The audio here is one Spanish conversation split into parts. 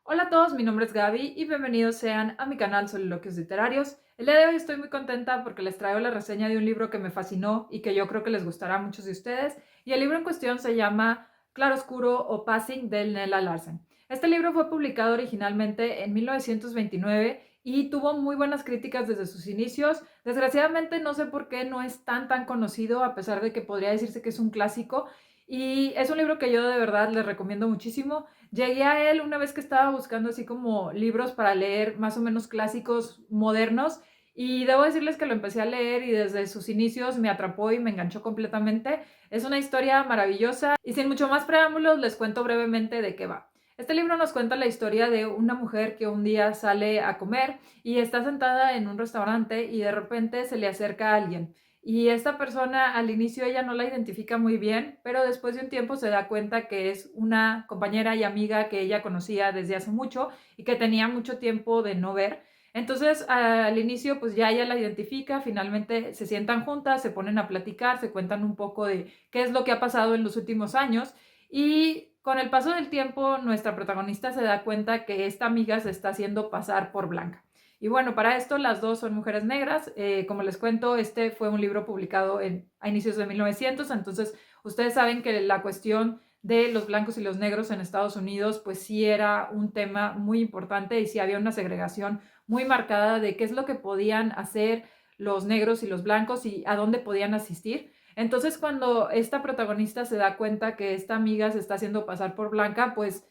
Hola a todos, mi nombre es Gaby y bienvenidos sean a mi canal Soliloquios Literarios. El día de hoy estoy muy contenta porque les traigo la reseña de un libro que me fascinó y que yo creo que les gustará a muchos de ustedes. Y el libro en cuestión se llama Claroscuro o Passing de Nella Larsen. Este libro fue publicado originalmente en 1929 y tuvo muy buenas críticas desde sus inicios. Desgraciadamente no sé por qué no es tan conocido, a pesar de que podría decirse que es un clásico. Y es un libro que yo de verdad les recomiendo muchísimo. Llegué a él una vez que estaba buscando así como libros para leer más o menos clásicos modernos y debo decirles que lo empecé a leer y desde sus inicios me atrapó y me enganchó completamente. Es una historia maravillosa y sin mucho más preámbulos les cuento brevemente de qué va. Este libro nos cuenta la historia de una mujer que un día sale a comer y está sentada en un restaurante y de repente se le acerca a alguien. Y esta persona al inicio ella no la identifica muy bien, pero después de un tiempo se da cuenta que es una compañera y amiga que ella conocía desde hace mucho y que tenía mucho tiempo de no ver. Entonces al inicio pues ya ella la identifica, finalmente se sientan juntas, se ponen a platicar, se cuentan un poco de qué es lo que ha pasado en los últimos años y con el paso del tiempo nuestra protagonista se da cuenta que esta amiga se está haciendo pasar por Blanca. Y bueno, para esto las dos son mujeres negras. Como les cuento, este fue un libro publicado a inicios de 1900, entonces ustedes saben que la cuestión de los blancos y los negros en Estados Unidos, pues sí era un tema muy importante y sí había una segregación muy marcada de qué es lo que podían hacer los negros y los blancos y a dónde podían asistir. Entonces, cuando esta protagonista se da cuenta que esta amiga se está haciendo pasar por blanca, pues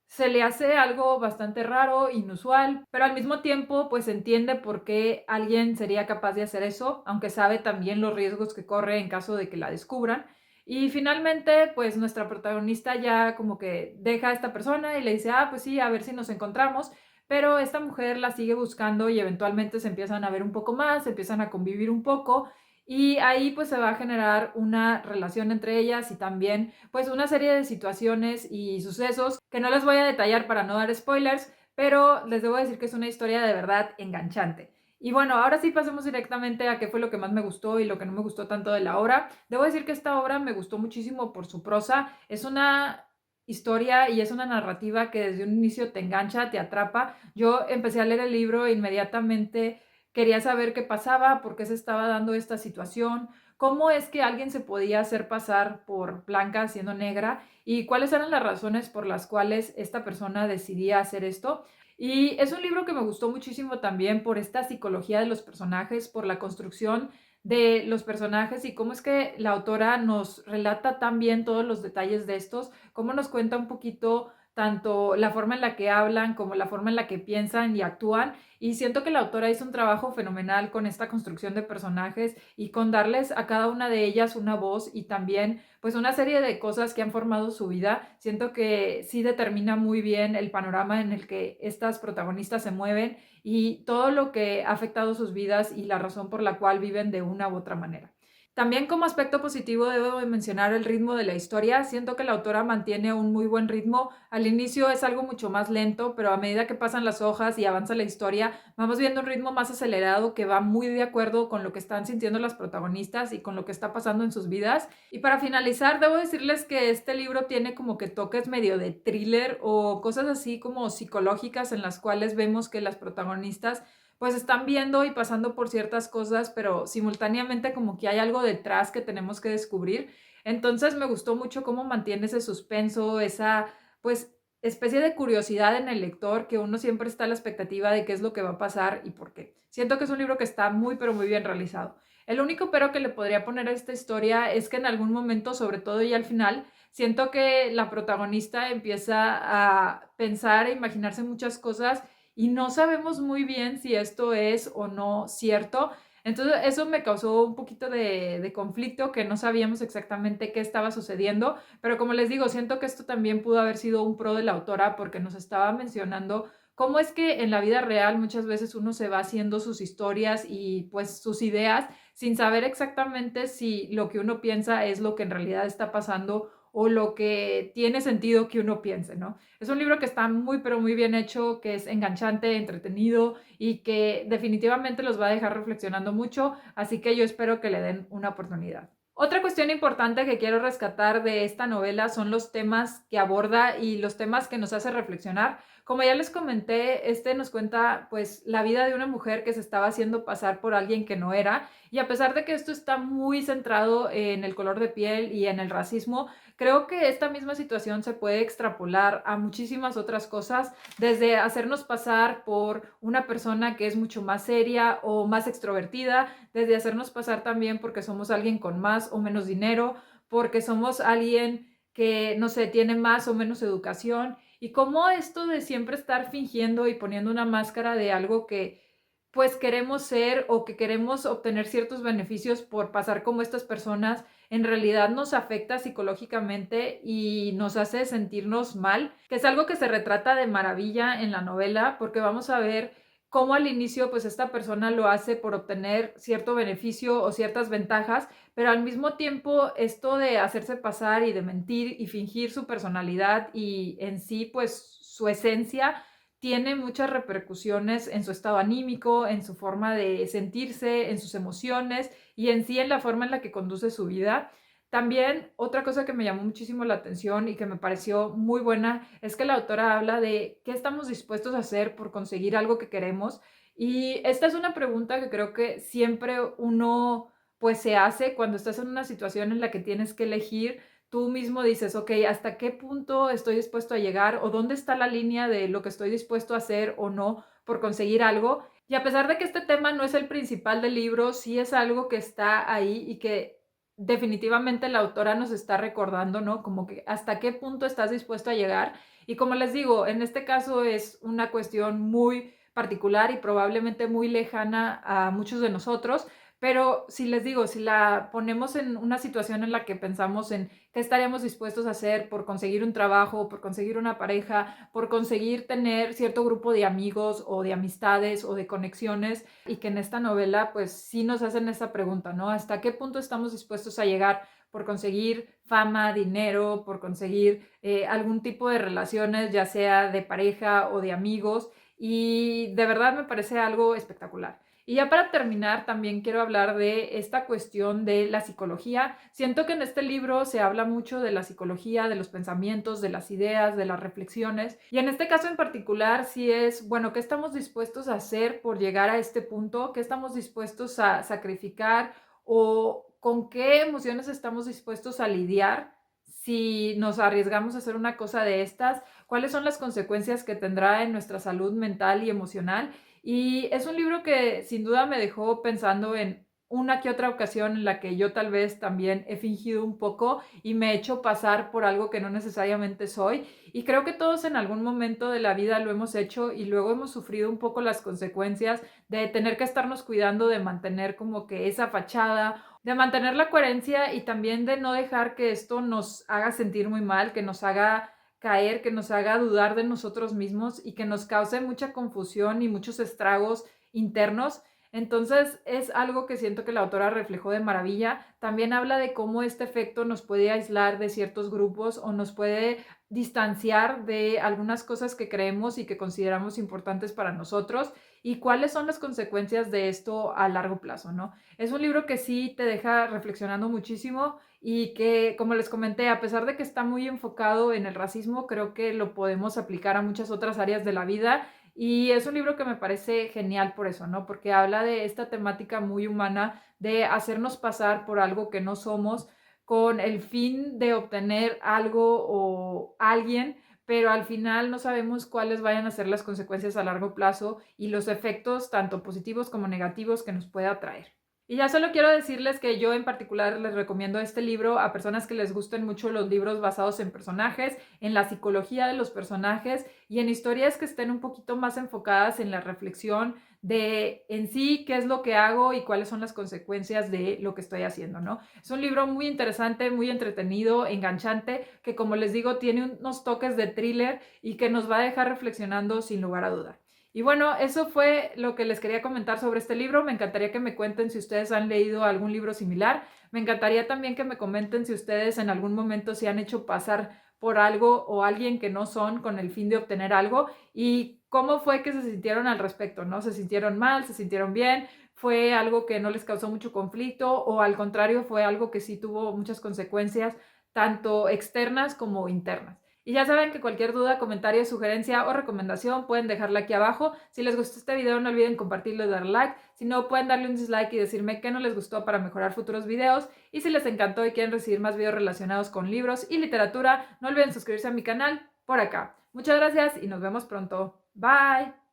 se le hace algo bastante raro, inusual, pero al mismo tiempo pues entiende por qué alguien sería capaz de hacer eso, aunque sabe también los riesgos que corre en caso de que la descubran. Y finalmente pues nuestra protagonista ya como que deja a esta persona y le dice, pues sí, a ver si nos encontramos, pero esta mujer la sigue buscando y eventualmente se empiezan a ver un poco más, se empiezan a convivir un poco y ahí pues se va a generar una relación entre ellas y también pues una serie de situaciones y sucesos que no les voy a detallar para no dar spoilers, pero les debo decir que es una historia de verdad enganchante. Y bueno, ahora sí pasemos directamente a qué fue lo que más me gustó y lo que no me gustó tanto de la obra. Debo decir que esta obra me gustó muchísimo por su prosa. Es una historia y es una narrativa que desde un inicio te engancha, te atrapa. Yo empecé a leer el libro e inmediatamente quería saber qué pasaba, por qué se estaba dando esta situación, cómo es que alguien se podía hacer pasar por blanca siendo negra y cuáles eran las razones por las cuales esta persona decidía hacer esto. Y es un libro que me gustó muchísimo también por esta psicología de los personajes, por la construcción de los personajes y cómo es que la autora nos relata tan bien todos los detalles de estos, cómo nos cuenta un poquito tanto la forma en la que hablan como la forma en la que piensan y actúan. Y siento que la autora hizo un trabajo fenomenal con esta construcción de personajes y con darles a cada una de ellas una voz y también pues una serie de cosas que han formado su vida. Siento que sí determina muy bien el panorama en el que estas protagonistas se mueven y todo lo que ha afectado sus vidas y la razón por la cual viven de una u otra manera. También como aspecto positivo debo mencionar el ritmo de la historia. Siento que la autora mantiene un muy buen ritmo. Al inicio es algo mucho más lento, pero a medida que pasan las hojas y avanza la historia, vamos viendo un ritmo más acelerado que va muy de acuerdo con lo que están sintiendo las protagonistas y con lo que está pasando en sus vidas. Y para finalizar, debo decirles que este libro tiene como que toques medio de thriller o cosas así como psicológicas en las cuales vemos que las protagonistas pues están viendo y pasando por ciertas cosas, pero simultáneamente como que hay algo detrás que tenemos que descubrir. Entonces me gustó mucho cómo mantiene ese suspenso, esa pues especie de curiosidad en el lector, que uno siempre está a la expectativa de qué es lo que va a pasar y por qué. Siento que es un libro que está muy pero muy bien realizado. El único pero que le podría poner a esta historia es que en algún momento, sobre todo y al final, siento que la protagonista empieza a pensar e imaginarse muchas cosas y no sabemos muy bien si esto es o no cierto. Entonces eso me causó un poquito de conflicto, que no sabíamos exactamente qué estaba sucediendo, pero como les digo, siento que esto también pudo haber sido un pro de la autora porque nos estaba mencionando cómo es que en la vida real muchas veces uno se va haciendo sus historias y pues sus ideas sin saber exactamente si lo que uno piensa es lo que en realidad está pasando o lo que tiene sentido que uno piense, ¿no? Es un libro que está muy, pero muy bien hecho, que es enganchante, entretenido y que definitivamente los va a dejar reflexionando mucho, así que yo espero que le den una oportunidad. Otra cuestión importante que quiero rescatar de esta novela son los temas que aborda y los temas que nos hace reflexionar. Como ya les comenté, este nos cuenta pues la vida de una mujer que se estaba haciendo pasar por alguien que no era, y a pesar de que esto está muy centrado en el color de piel y en el racismo, creo que esta misma situación se puede extrapolar a muchísimas otras cosas, desde hacernos pasar por una persona que es mucho más seria o más extrovertida, desde hacernos pasar también porque somos alguien con más o menos dinero, porque somos alguien que, no sé, tiene más o menos educación, y cómo esto de siempre estar fingiendo y poniendo una máscara de algo que pues queremos ser o que queremos obtener ciertos beneficios por pasar como estas personas, en realidad nos afecta psicológicamente y nos hace sentirnos mal, que es algo que se retrata de maravilla en la novela, porque vamos a ver cómo al inicio pues esta persona lo hace por obtener cierto beneficio o ciertas ventajas, pero al mismo tiempo esto de hacerse pasar y de mentir y fingir su personalidad y en sí pues su esencia tiene muchas repercusiones en su estado anímico, en su forma de sentirse, en sus emociones y en sí en la forma en la que conduce su vida. También otra cosa que me llamó muchísimo la atención y que me pareció muy buena es que la autora habla de qué estamos dispuestos a hacer por conseguir algo que queremos. Y esta es una pregunta que creo que siempre uno pues se hace cuando estás en una situación en la que tienes que elegir. Tú mismo dices, ok, ¿hasta qué punto estoy dispuesto a llegar? ¿O dónde está la línea de lo que estoy dispuesto a hacer o no por conseguir algo? Y a pesar de que este tema no es el principal del libro, sí es algo que está ahí y que definitivamente la autora nos está recordando, ¿no? Como que hasta qué punto estás dispuesto a llegar. Y como les digo, en este caso es una cuestión muy particular y probablemente muy lejana a muchos de nosotros, pero si les digo, si la ponemos en una situación en la que pensamos en qué estaríamos dispuestos a hacer por conseguir un trabajo, por conseguir una pareja, por conseguir tener cierto grupo de amigos o de amistades o de conexiones, y que en esta novela pues sí nos hacen esa pregunta, ¿no? ¿Hasta qué punto estamos dispuestos a llegar por conseguir fama, dinero, por conseguir algún tipo de relaciones, ya sea de pareja o de amigos? Y de verdad me parece algo espectacular. Y ya para terminar, también quiero hablar de esta cuestión de la psicología. Siento que en este libro se habla mucho de la psicología, de los pensamientos, de las ideas, de las reflexiones. Y en este caso en particular, sí es, bueno, ¿qué estamos dispuestos a hacer por llegar a este punto? ¿Qué estamos dispuestos a sacrificar? ¿O con qué emociones estamos dispuestos a lidiar si nos arriesgamos a hacer una cosa de estas? ¿Cuáles son las consecuencias que tendrá en nuestra salud mental y emocional? Y es un libro que sin duda me dejó pensando en una que otra ocasión en la que yo tal vez también he fingido un poco y me he hecho pasar por algo que no necesariamente soy. Y creo que todos en algún momento de la vida lo hemos hecho y luego hemos sufrido un poco las consecuencias de tener que estarnos cuidando, de mantener como que esa fachada, de mantener la coherencia y también de no dejar que esto nos haga sentir muy mal, que nos haga caer, que nos haga dudar de nosotros mismos y que nos cause mucha confusión y muchos estragos internos. Entonces es algo que siento que la autora reflejó de maravilla. También habla de cómo este efecto nos puede aislar de ciertos grupos o nos puede distanciar de algunas cosas que creemos y que consideramos importantes para nosotros, y cuáles son las consecuencias de esto a largo plazo, ¿no? Es un libro que sí te deja reflexionando muchísimo y que, como les comenté, a pesar de que está muy enfocado en el racismo, creo que lo podemos aplicar a muchas otras áreas de la vida, y es un libro que me parece genial por eso, ¿no? Porque habla de esta temática muy humana de hacernos pasar por algo que no somos con el fin de obtener algo o alguien, pero al final no sabemos cuáles vayan a ser las consecuencias a largo plazo y los efectos tanto positivos como negativos que nos pueda traer. Y ya solo quiero decirles que yo en particular les recomiendo este libro a personas que les gusten mucho los libros basados en personajes, en la psicología de los personajes y en historias que estén un poquito más enfocadas en la reflexión de en sí qué es lo que hago y cuáles son las consecuencias de lo que estoy haciendo, ¿no? Es un libro muy interesante, muy entretenido, enganchante, que como les digo tiene unos toques de thriller y que nos va a dejar reflexionando sin lugar a duda. Y bueno, eso fue lo que les quería comentar sobre este libro. Me encantaría que me cuenten si ustedes han leído algún libro similar. Me encantaría también que me comenten si ustedes en algún momento se han hecho pasar por algo o alguien que no son con el fin de obtener algo, y cómo fue que se sintieron al respecto, ¿no? ¿Se sintieron mal? ¿Se sintieron bien? fue algo que no les causó mucho conflicto o al contrario fue algo que sí tuvo muchas consecuencias, tanto externas como internas. Y ya saben que cualquier duda, comentario, sugerencia o recomendación pueden dejarla aquí abajo. Si les gustó este video no olviden compartirlo y dar like. Si no, pueden darle un dislike y decirme qué no les gustó para mejorar futuros videos. Y si les encantó y quieren recibir más videos relacionados con libros y literatura, no olviden suscribirse a mi canal por acá. Muchas gracias y nos vemos pronto. Bye.